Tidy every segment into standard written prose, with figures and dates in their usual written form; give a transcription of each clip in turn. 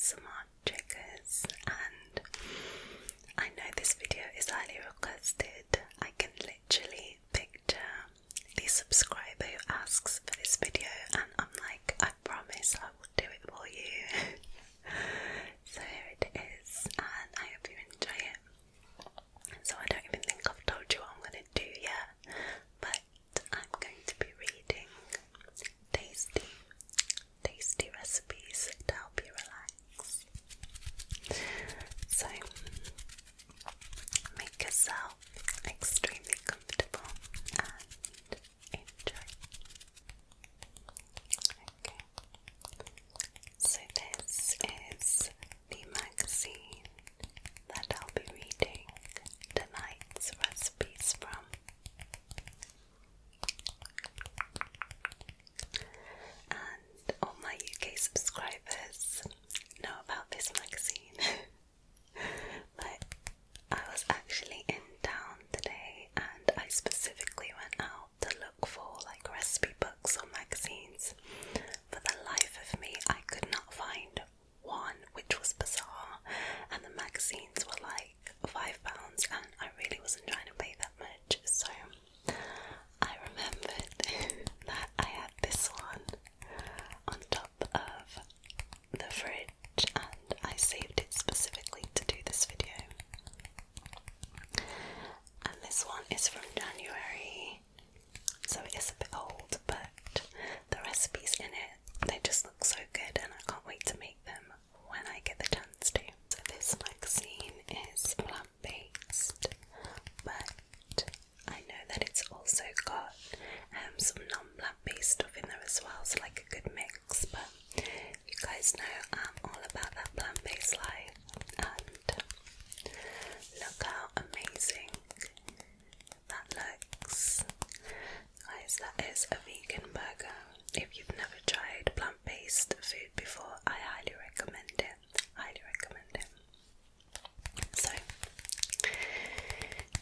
ASMR triggers, and I know this video is highly requested. I can literally picture the subscriber who asks for this video, and I'm like, I promise I will do it for you. So here it is, and I hope you enjoy it. So I don't even think I've told you what I'm going to do yet, but I'm going to be reading tasty recipes to help you relax. So make yourself extremely comfortable and enjoy. Okay, so this is the magazine that I'll be reading tonight's recipes from. And all my UK subscribers know about this magazine. But I was actually in town today, and I specifically went out to look for like recipe books or magazines. For the life of me, I could not find one, which was bizarre, and the magazines were like £5, and I really wasn't trying to pay that much, so I remembered that I had this one on top of the fridge, and I saved it specifically to do this video. And this one is from January, so it is a bit old, but the recipes in it, they just look so good, and I can't wait to make them when I get the chance to. So this magazine is plant-based, but I know that it's also got some non-plant-based stuff in there as well, so like a good mix. But you guys know I'm all about that plant-based life, and look how amazing that looks. Guys, that is a vegan burger. If you've never tried plant-based food before, I highly recommend it. Highly recommend it. So,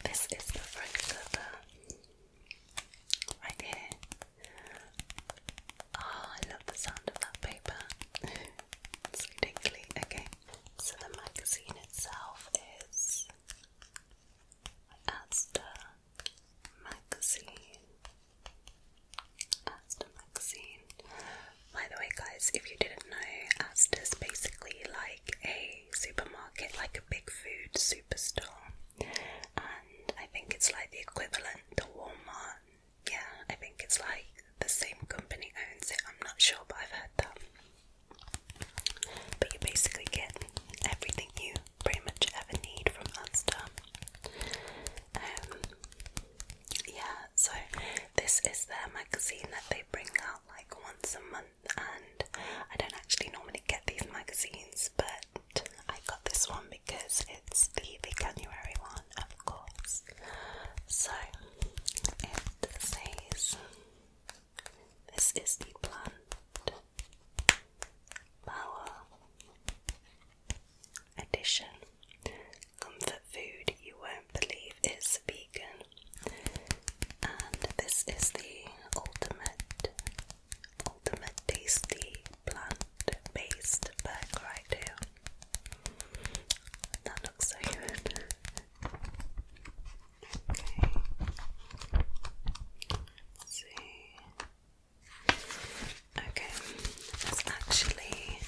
this is the front cover right here. Oh, I love the sound of that paper. It's so tingly. Okay, so the magazine itself is Asda magazine. Asda magazine. By the way, guys, if you didn't know, Asda is basically like a supermarket, like a big food superstore, and I think it's like the equivalent to Walmart. Yeah, I think it's like the same company owns it. I'm not sure, but I've heard that. But you basically get everything you pretty much ever need from Asda. Yeah, so this is their magazine that they bring out like once a month, and I don't actually normally get these magazines, but I got this one because it's the January one, of course. So it says, this is the Plant Power edition. Comfort food you won't believe is vegan. And this is the ultimate tasty plant-based burger right here. That looks so good. Okay. Let's see. Okay, there's actually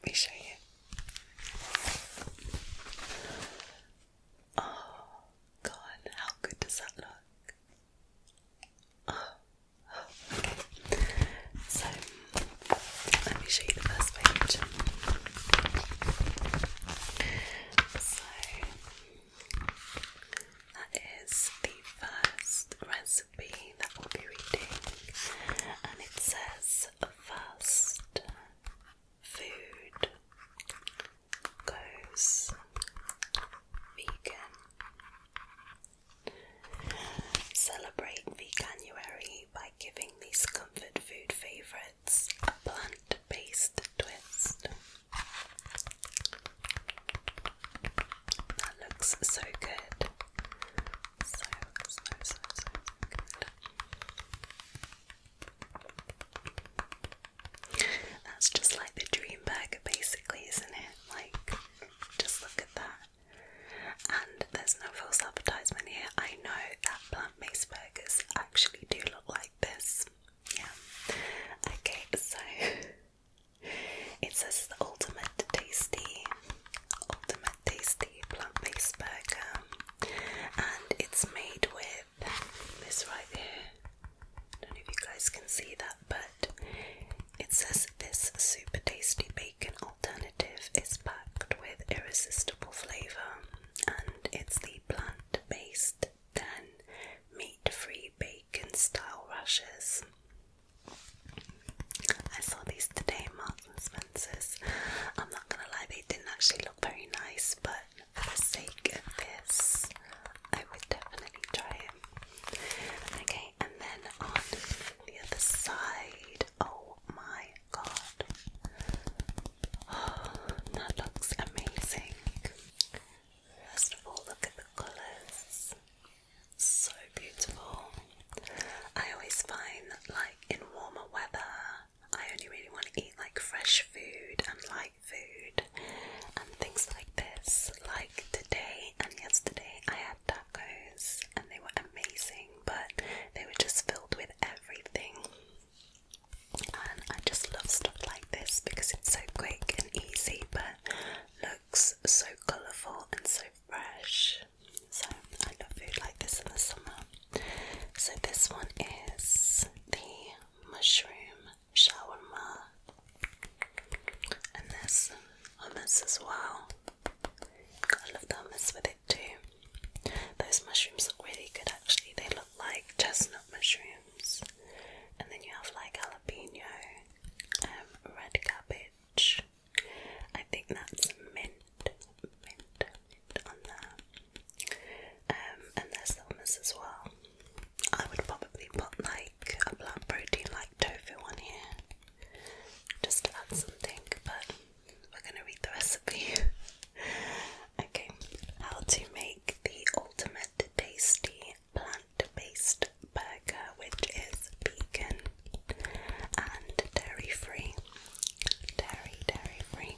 me show you. Oh God, how good does that look? Okay. So let me show you the first page. So that is the first recipe that we'll be reading, and it says first food goes vegan. Celebrate Veganuary by giving these comfort food favourites a plant-based twist. That looks so good. So good. That's just like the dream burger basically, isn't it? Like, just look at that. And there's no false advertisement here. I know that plant-based burgers actually do look like this. Yeah. Okay, so it says the ultimate tasty plant-based burger, and it's made with this right here. Don't know if you guys can see that, but it says this super tasty bacon alternative is packed with irresistible flavour, and it's the plant-based 10 meat-free bacon style rashers. I saw these today in Marks and Spencer's. I'm not gonna lie, they didn't actually look very nice, but for the sake of this, I would definitely try it. Okay, and then on the other side, oh my god, oh, that looks amazing. First of all, look at the colours, so beautiful. I always find that, like, in warmer weather, I only really want to eat like fresh food and light food and things like this. Like today and yesterday I had tacos and they were amazing, but they were just filled with everything, and I just love stuff like this because it's so quick and easy but looks so colourful and so fresh. So I love food like this in the summer. So this one is the mushroom shawarma, and there's hummus as well. I love the hummus with it too. Those mushrooms look really good actually. They look like chestnut mushrooms, and then you have like jalapeno, red cabbage. I think that's mint on there. And there's the hummus as well. I would probably put like a plant protein like tofu on here just to add something, but we're going to read the recipe. Okay, how to make the ultimate tasty plant-based burger, which is vegan and dairy-free. Dairy-free.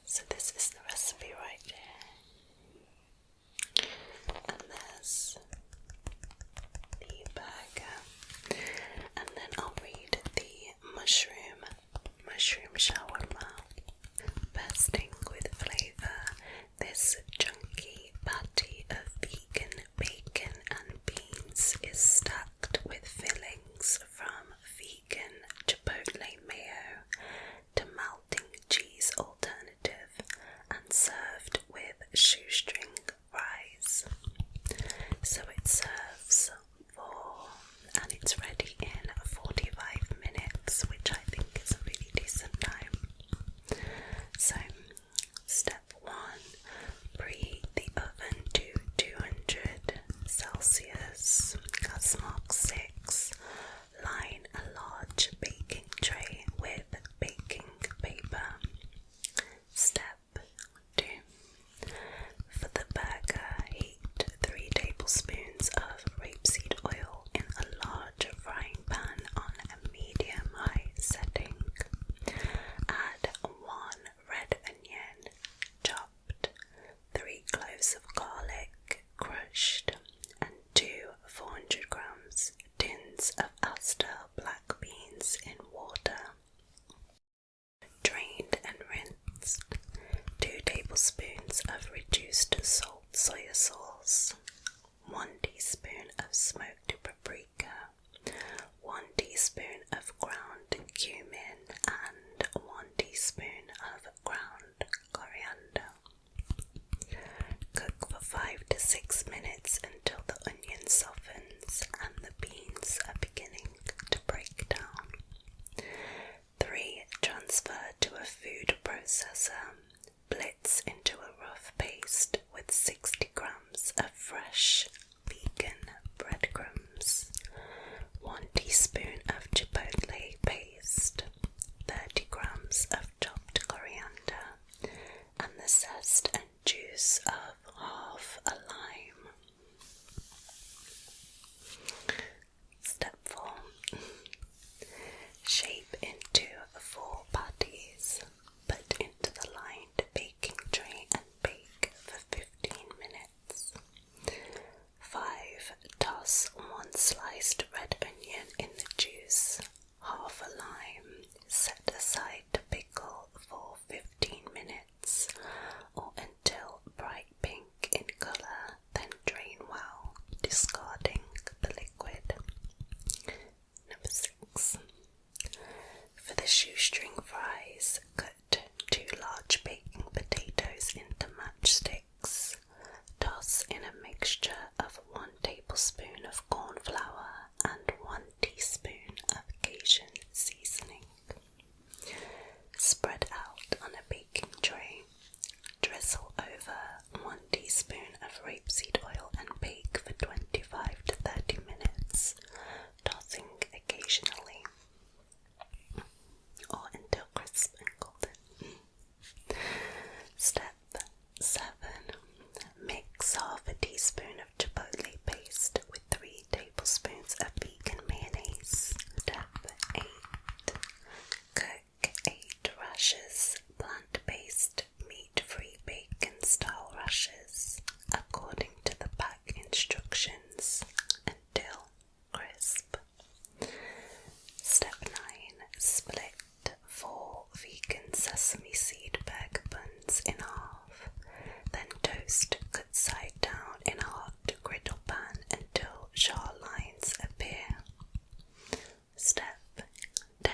So this is the recipe right here. And there's the burger, and then I'll read the mushroom shawarma. Bursting with flavour, this chunky patty of vegan bacon and beans is stacked with fillings from vegan chipotle mayo to melting cheese alternative, and served with shoestring fries. So it serves and it's ready in 45 minutes, which I think is a really decent time. tablespoons of reduced salt soy sauce, 1 teaspoon of smoked paprika, 1 teaspoon of ground cumin, and 1 teaspoon of ground coriander. Cook for 5 to 6 minutes until the onion softens and the beans are beginning to break down. 3. Transfer to a food processor. Blitz into a rough paste with 60 grams of fresh vegan breadcrumbs, 1 teaspoon of chipotle paste, 30 grams of chopped coriander, and the zest and juice of half a lime. Step 4. Shape into 4 patties. Put into the lined baking tray and bake for 15 minutes. 5. Toss 1 sliced red onion in the juice, half a lime. Set aside to pickle for 15 minutes or until bright pink in colour, then drain well, discarding the liquid. Number 6. For the shoestring fries, cut 2 large baking potatoes into matchsticks. Toss in a mixture of 1 tablespoon of corn flour and 1 teaspoon of Cajun seasoning. Spread out on a baking tray. Drizzle over 1 teaspoon of rapeseed oil and bake for 25 to 30 minutes, tossing occasionally, or until crisp and golden. Step 7. Mix half a teaspoon of chipotle paste with 3 tablespoons of vegan mayonnaise. Step 8. Cook 8 rashers, plant-based, meat-free bacon-style rashers, according to the pack instructions, until crisp. Step 9. Split 4 vegan sesame seed burger buns in half, then toast cut side down in a hot griddle pan until char lines appear. Step 10.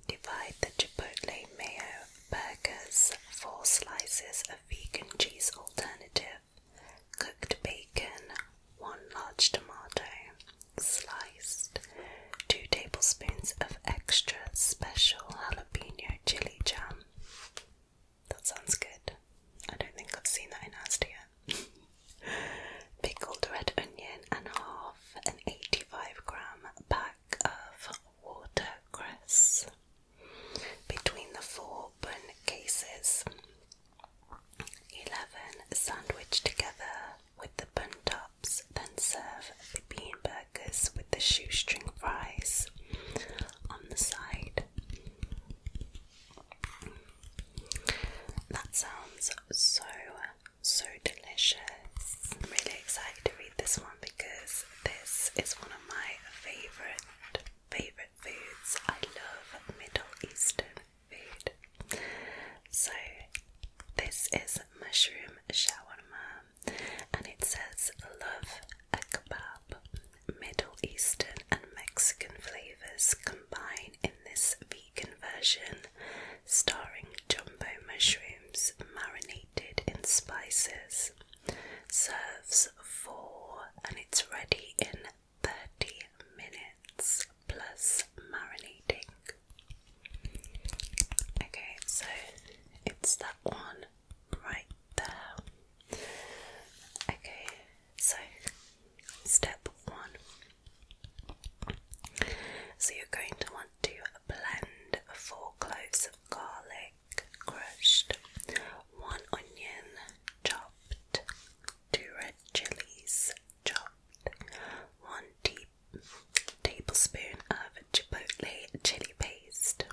Divide the chipotle mayo burgers 4 slices of vegan cheese alternative, cooked bacon, 1 large tomato, sliced, 2 tablespoons of extra special jalapeno chili jam. That sounds good. I don't think I've seen that in Asda yet. Pickled red onion and half an 85-gram pack of watercress. Between the 4 bun cases, 11 sandwiched together with the bun tops, then serve the bean burgers with the shoestring fries on the side. That sounds so delicious. I'm really excited to read this one because this is one of my favorite foods. I love Middle Eastern food. So this is mushroom shawarma, and it says love a kebab. Middle Eastern and Mexican flavors combine in this vegan version, starring jumbo mushrooms marinated in spices. Serves 4 and it's ready in 30 minutes plus marinating. Okay, so it's that one right there. Okay, so step 1. So you're going to want to blend 4 cloves of garlic crushed, 1 onion chopped, 2 red chilies chopped, 1 tablespoon of chipotle chili paste,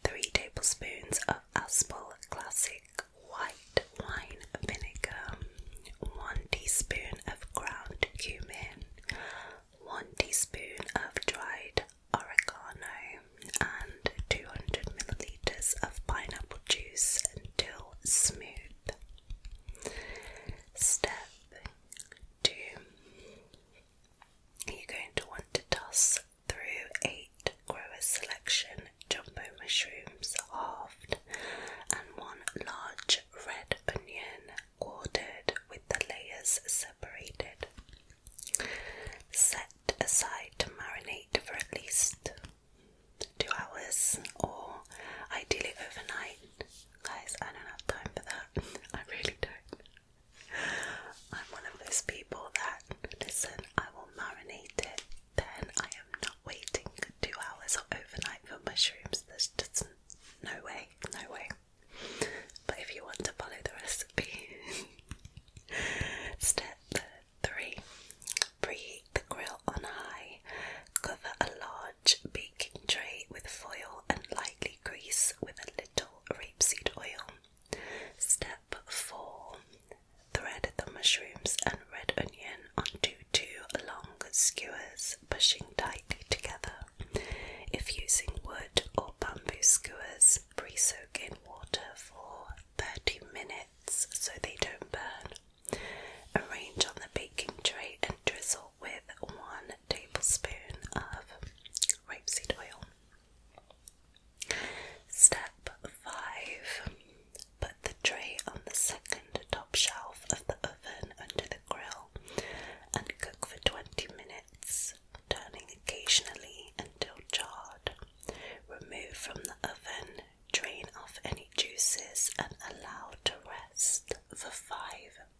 3 tablespoons of Aspal Classic mushrooms halved, and 1 large red onion quartered with the layers separated. Set aside to marinate for at least 2 hours, or ideally overnight. Guys, I don't have time for that. I really don't. I'm one of those people that, listen, I will marinate it, then I am not waiting 2 hours or overnight for mushrooms. There's just no way. But if you want to follow the recipe, step 3. Preheat the grill on high. Cover a large baking tray with foil and lightly grease with a little rapeseed oil. Step 4. Thread the mushrooms and red onion onto 2 long skewers, pushing tightly together. If using wood or bamboo skewers, pre-soak in water for 30 minutes so they don't burn. Arrange on the baking tray and drizzle with 1 tablespoon of rapeseed oil. Step 5. Put the tray on the second top shelf of the oven under the grill and cook for 20 minutes, turning occasionally until charred. Remove from the oven, drain off any juices and allow to rest for 5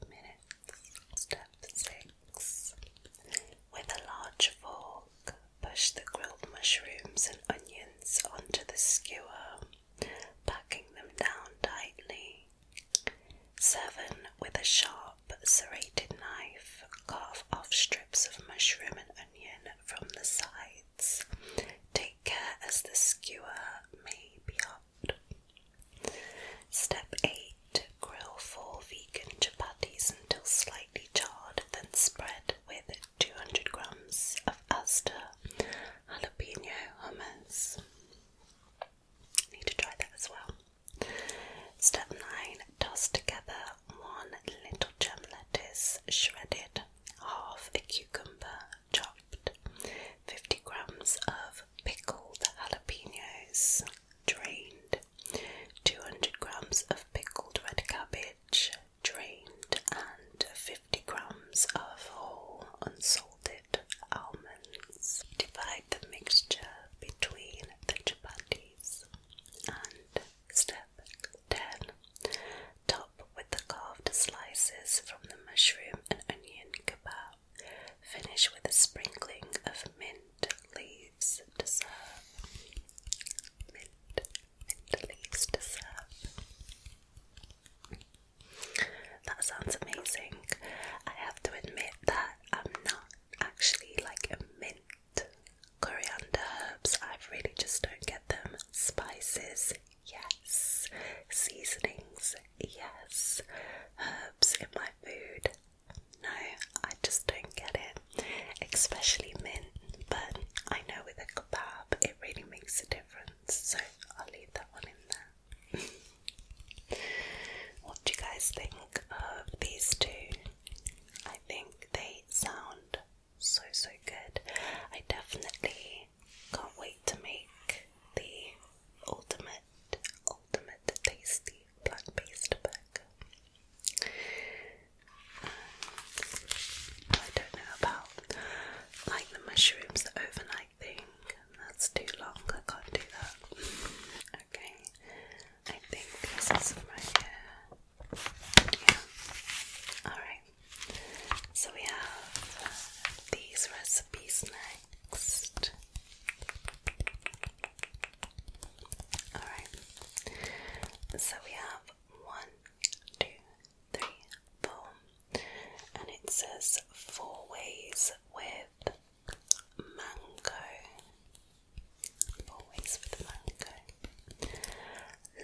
minutes. Step 6. With a large fork, push the grilled mushrooms and onions onto the skewer, packing them down tightly. 7. With a sharp, serrated knife, carve off strips of mushroom and onion from the sides. Take care as the skewer may be hot. Step 8. Grill 4 vegan chapatis until slightly charred, then spread with 200 grams of Asda jalapeno hummus. Need to try that as well. Step 9. Toss together 1 little gem lettuce, shredded, half a cucumber, chopped, 50 grams of pickled jalapenos, drained, 200 grams of pickled red cabbage, drained, and 50 grams of whole unsalted almonds. Divide the mixture between the chapatis. And step 10. Top with the carved slices from the mushroom and onion kebab. Finish with a sprinkling of mint leaves to serve. Mint leaves to serve. That sounds amazing. I have to admit that I'm not actually like a mint. Coriander, herbs, I really just don't get them. Spices, yes. Seasonings, yes. Herbs in my food, no, I just don't get it. Especially mint, but I know with a kebab it really makes a difference, so I'll leave that one in there. What do you guys think of these 2? I think they sound so good. I definitely can't wait to make the ultimate tasty plant-based burger. I don't know about like the mushrooms, the overnight thing. That's too long. I can't do that. Okay, I think this is some right here. Yeah. Alright. So we have these recipes next. Alright. So we have 1, 2, 3, 4. And it says 4 ways with mango. 4 ways with mango.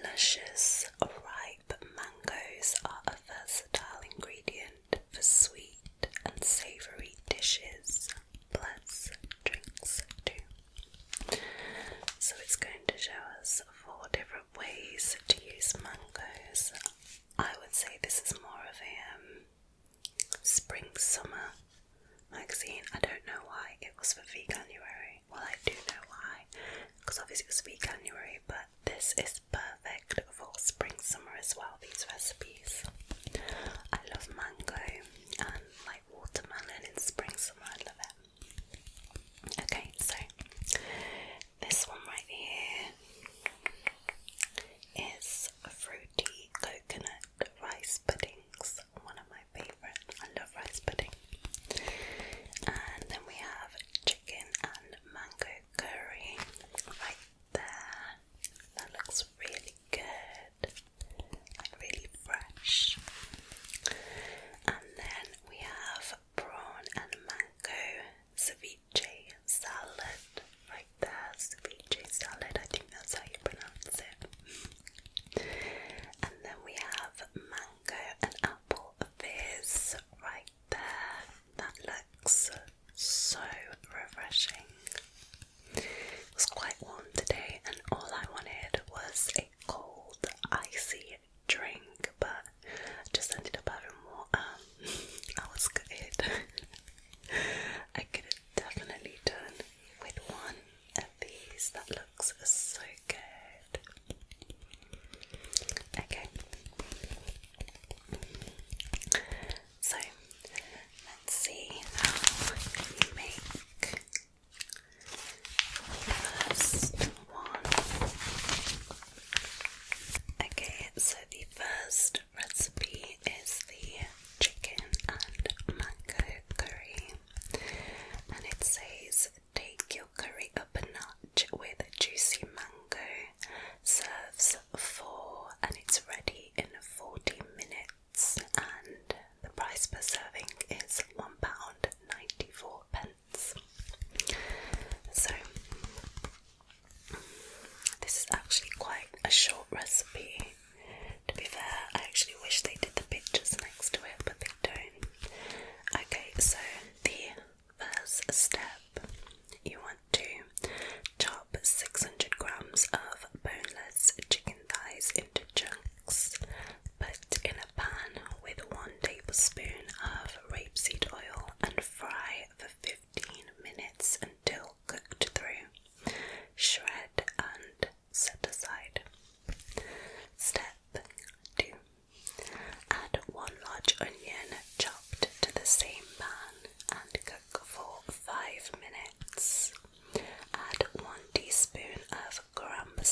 Luscious, ripe mangoes are a versatile ingredient for sweet and savoury dishes, plus drinks too. So it's going to show us 4 different ways to use mangoes. I would say this is more of a spring summer magazine. I don't know why it was for veganuary. Well, I do know why, because obviously it was veganuary, but this is perfect for spring summer as well, these recipes. I love mango and like watermelon in spring summer, I love it. Okay, so this one right here is fruity coconut rice puddings, one of my favourite. I love rice pudding. And then we have chicken and mango curry right there. That looks really good, like really fresh. And then we have prawn and mango ceviche salad right there. Ceviche salad, I think that's how you pronounce it. And then we have mango and apple fizz right there. That looks so refreshing. It was quite warm today, and all I wanted was a cold, icy drink, but I just ended up having water. I was good. I could have definitely done with one of these. That looks so good. Okay. So, let's see how you make the first one. Okay, so the first recipe is the chicken and mango curry, and it says take your curry up a notch with juicy mango, serves 4 and it's ready in 40 minutes, and the price per serving is £1.94. So this is actually quite a short recipe. To be fair, I actually wish they did the pictures next to it, but they don't. Okay, so the first step, you want to chop 600 grams of boneless chicken thighs into chunks. Put in a pan with 1 tablespoon of rapeseed oil and fry for 15 minutes until cooked through. Shred and set aside. Step 2. Add 1 large onion chopped to the same pan and cook for 5 minutes. Add 1 teaspoon of ground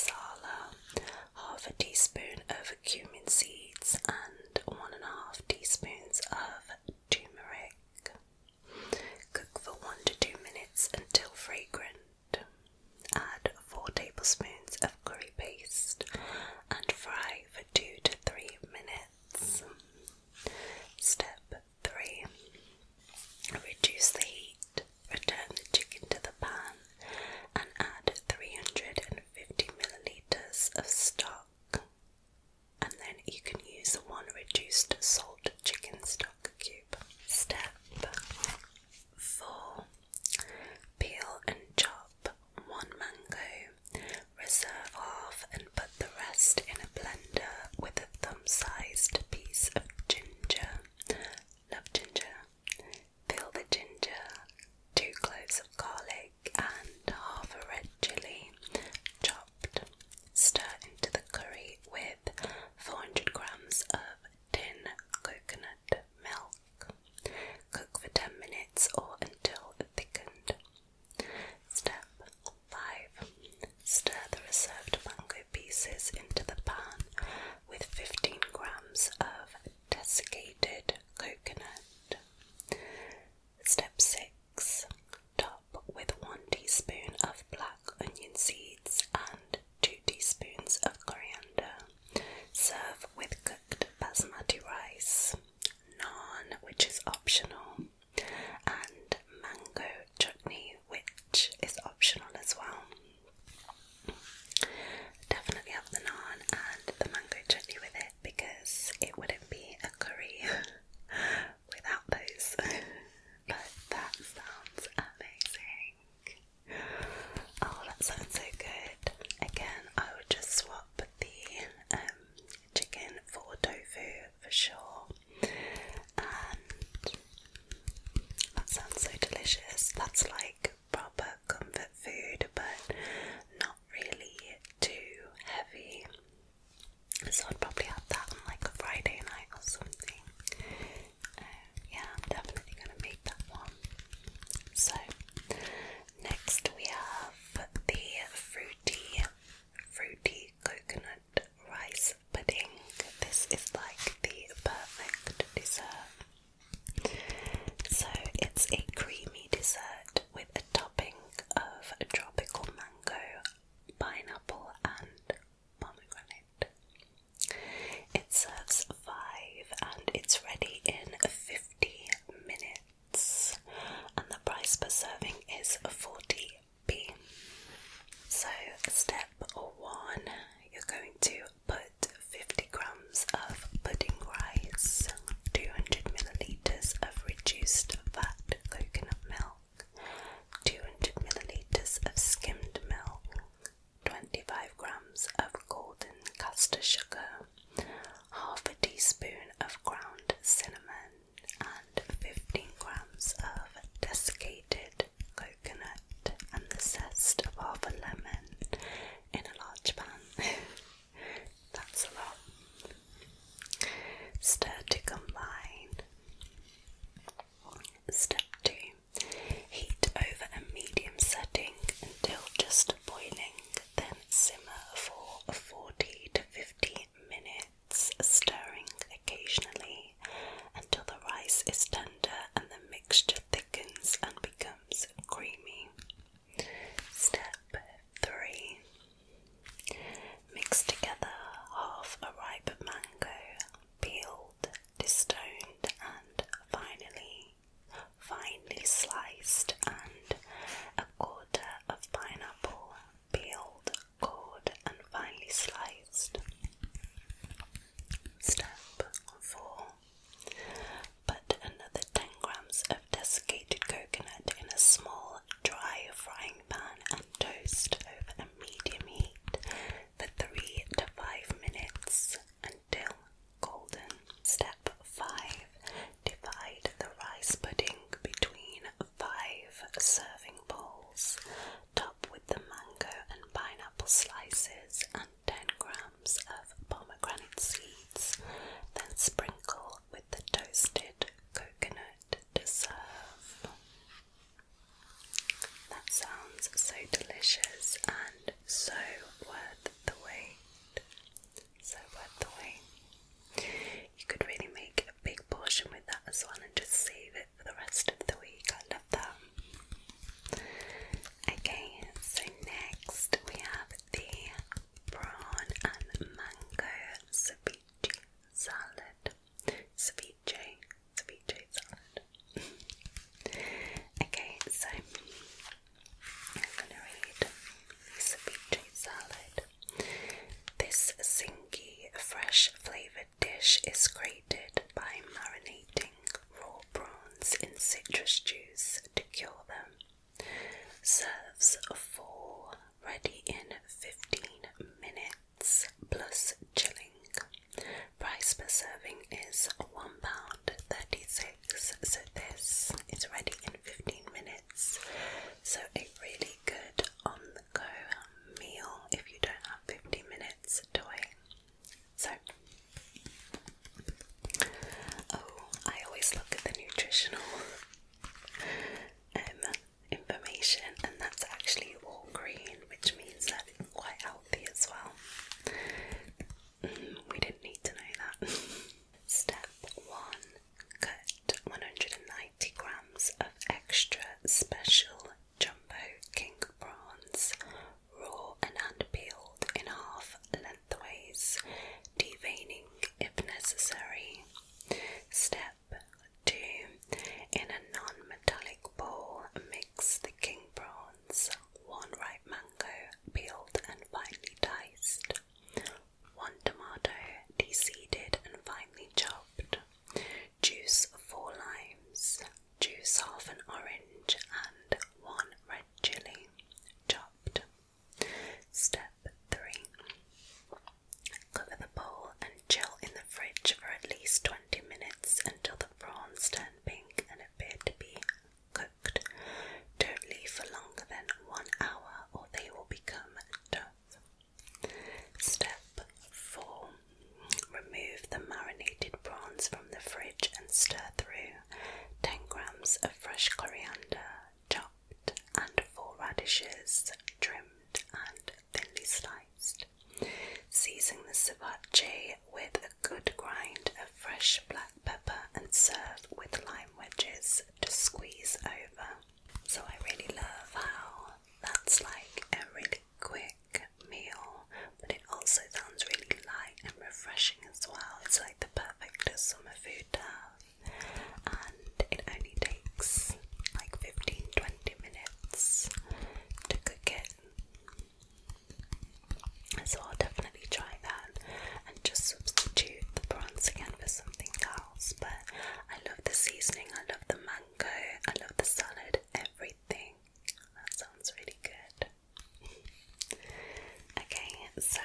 So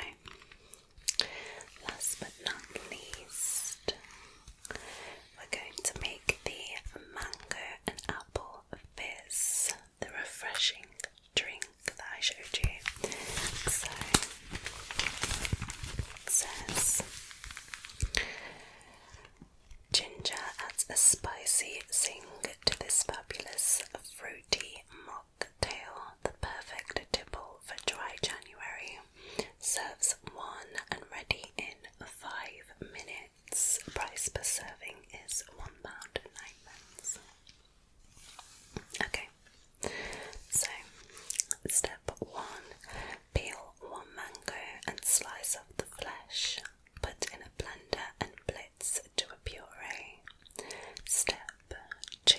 last but not least, we're going to make the mango and apple fizz, the refreshing drink that I showed you. So it says ginger adds a spicy zing to this fabulous fruity mocktail, the perfect tipple for dry January. Serves one and ready in 5 minutes. Price per serving is £1.09. Okay, so step 1, peel 1 mango and slice off the flesh. Put in a blender and blitz to a puree. Step 2,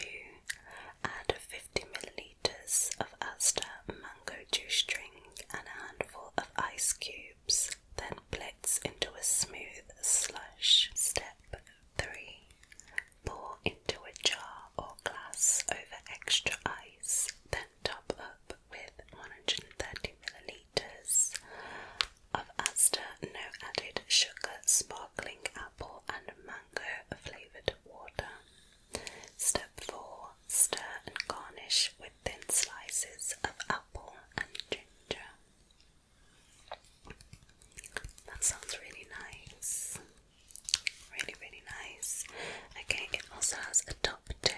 add 50 milliliters of Asda mango juice drink and a handful of ice cubes, then blitz into a smooth slush. Step 3, pour into a jar or glass over extra ice, then top up with 130 milliliters of Asda no added sugar sparkling apple and mango flavoured water. Step 4, stir and garnish with thin slices of apple and ginger. That sounds really nice. Really, really nice. Okay, it also has a top tip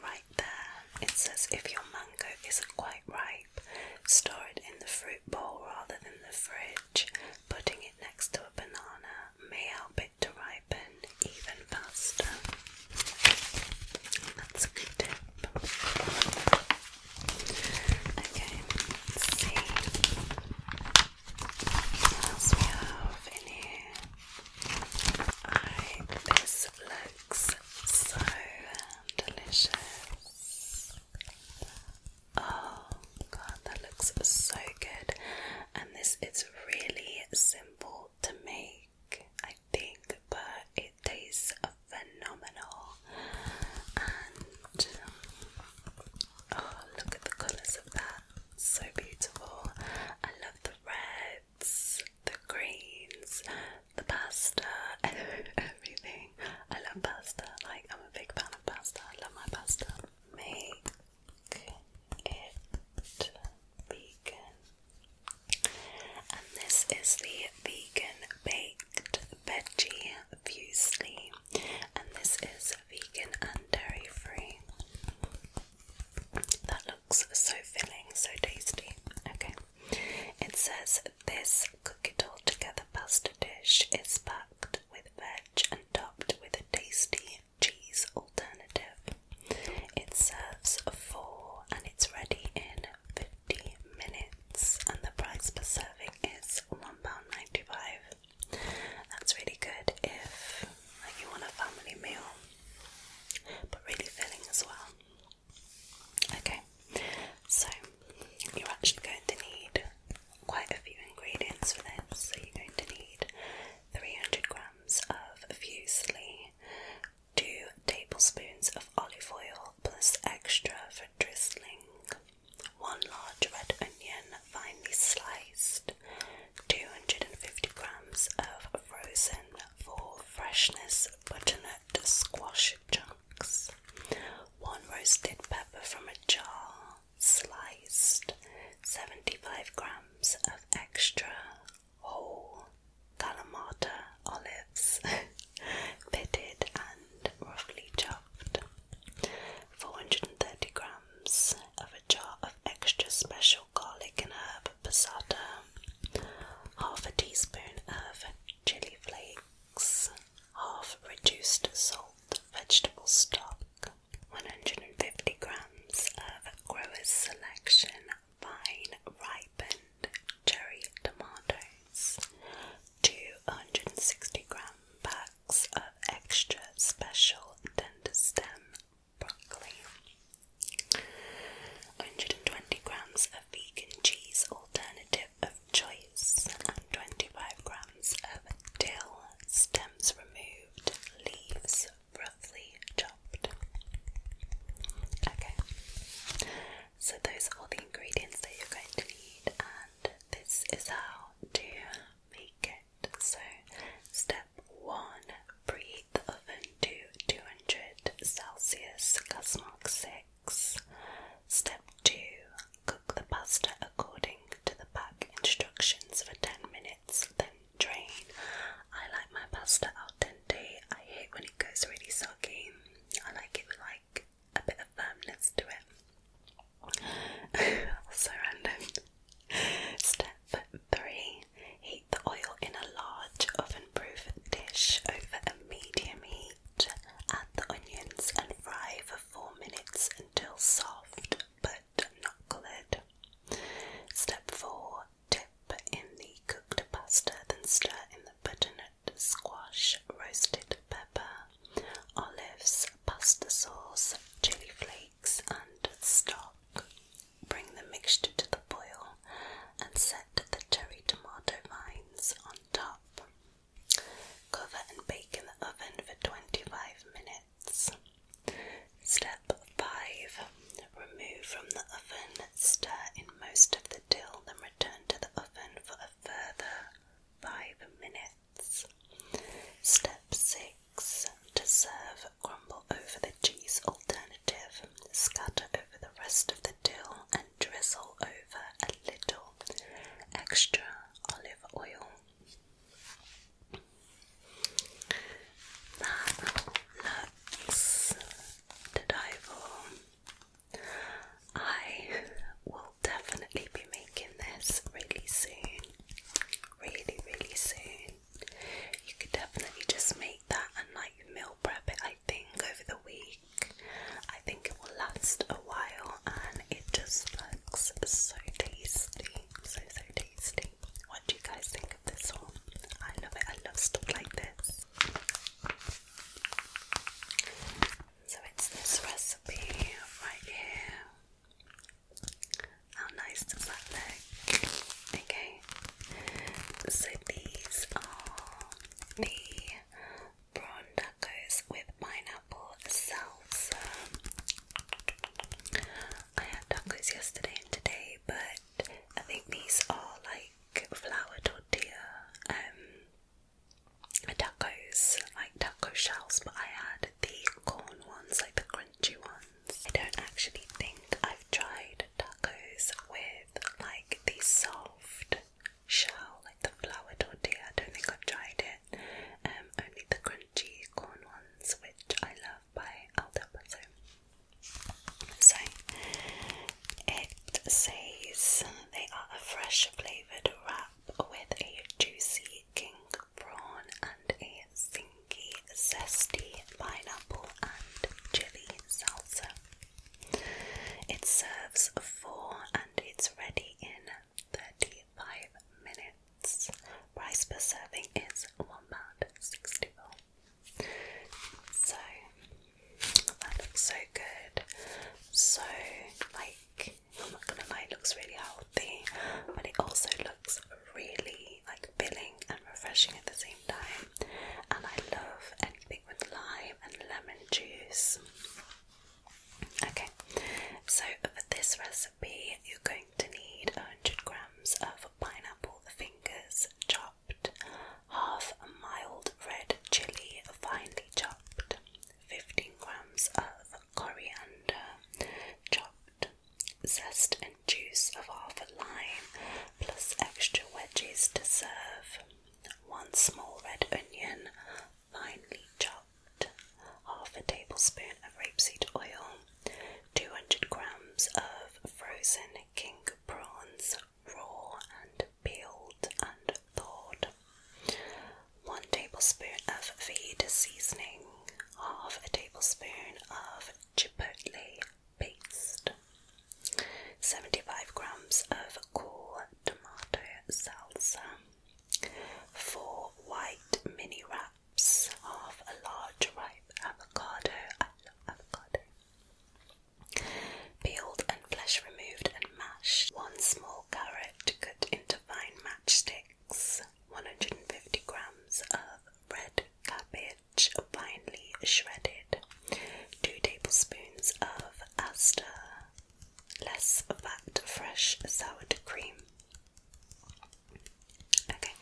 right there. It says if your mango isn't quite ripe, store it in the fruit bowl rather than the fridge. Putting it next to a banana may help it to ripen even faster. That's a good tip. Okay, let's see what else we have in here. This looks so delicious. Oh god, that looks so good. And this is really simple to make, I think, but it tastes phenomenal. And oh, look at the colours of that. So beautiful. I love the reds, the greens, the pasta, everything. I love pasta. Like, I'm a big fan of pasta. I love my pasta. Make it vegan. And this is the vegan baked veggie muesli, and this is vegan and dairy free. That looks so filling, so tasty. Okay, it says this cook it all together pasta dish is packed with veg and topped with a tasty cheese alternative. It serves 4 and it's ready in 50 minutes, and the price per serving is £1.95. That's really good if you want a family meal, but really filling as well. Okay, so you're actually going to need quite a few ingredients for this. So you're going to need 300 grams of muesli, 2 tablespoons of olive oil plus extra for drizzling, 1 large red onion finely sliced, 250 grams of frozen for freshness butternut squash chunks, 1 roasted pepper from a jar sliced, 75 grams of extra whole Kalamata olives pitted and roughly chopped, 430 grams of a jar of extra special garlic and herb passata, half a teaspoon of chili flakes, half and stir in the butternut squash, roasted pepper, olives, pasta sauce, chili flakes and stock. Bring the mixture to the boil and set the cherry tomato vines on top. Cover and bake in the oven for 25 minutes. Step 5. Remove from the oven, stir in most of the dill, then return to the oven for a further 5 minutes. Step 6. To serve, crumble over the cheese alternative, scatter over the rest of the dill and drizzle over a little extra olive oil. That looks to die for. I will definitely be making this really soon. Really soon. You could definitely just make that and like meal prep it, I think, over the week. I think it will last a while and it just looks so tasty. So tasty. What do you guys think of this one? I love it. I love stuff like this. So it's this recipe right here. How nice does that look? Okay. So these are the prawn tacos with pineapple salsa. I had tacos yesterday and today, but I think these are like flour tortilla tacos, like taco shells, but I had the corn ones, like the crunchy ones. I don't actually think I've tried tacos with like the soft shell, like the flour tortilla. I don't think I've tried it. Only the crunchy corn ones, which I love by Aldo Paso. So it says they are a fresh flavoured wrap with a juicy king prawn and a zingy, zesty pineapple and chili salsa. It serves 4 and it's ready in 35 minutes. Price per serving is £1.64. So that looks so good. So like, I'm not gonna lie, it looks really healthy, but it also looks really like filling and refreshing at the same time. And I love anything with lime and lemon juice. Okay, so for this recipe you're going to need 100 grams of pineapple fingers chopped, half a mild red chilli finely chopped, 15 grams of coriander chopped, zest and juice of half a lime plus extra wedges to serve, 1 small red onion finely chopped, half a tablespoon of rapeseed oil, 200 grams of frozen king prawns, raw and peeled and thawed, 1 tablespoon of veggie seasoning, half a tablespoon of chipotle paste, 75 grams of cool tomato salsa, 4 white mini wraps, half a large ripe avocado. I love avocado. Peeled and flesh removed and mashed, 1 small carrot cut into fine matchsticks, 150 grams of red cabbage finely shredded, 2 tablespoons of Astor less fat fresh sour cream. Okay,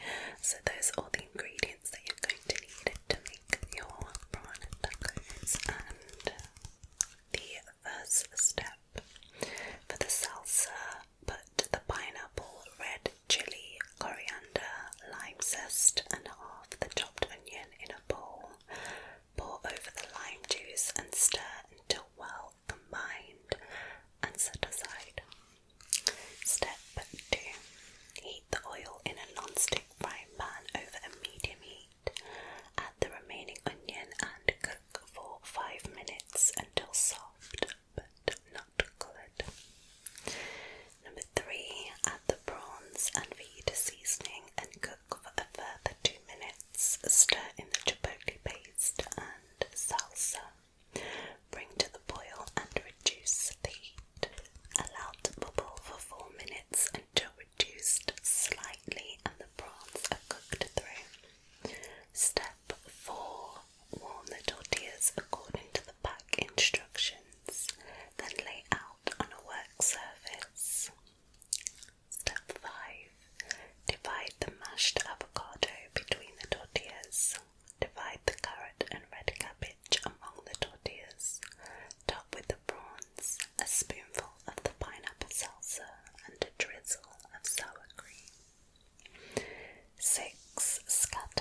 so those are all the ingredients that you're going to need to make your prawn tacos. And the first step for the salsa, put the pineapple, red chili, coriander, lime zest and half the chopped onion in a bowl. Pour over the lime juice and stir until well combined and set aside. Step 2. Heat the oil in a non-stick frying pan over a medium heat. Add the remaining onion and cook for 5 minutes until soft but not coloured. Number 3. Add the prawns and veggie seasoning and cook for a further sauce scallop.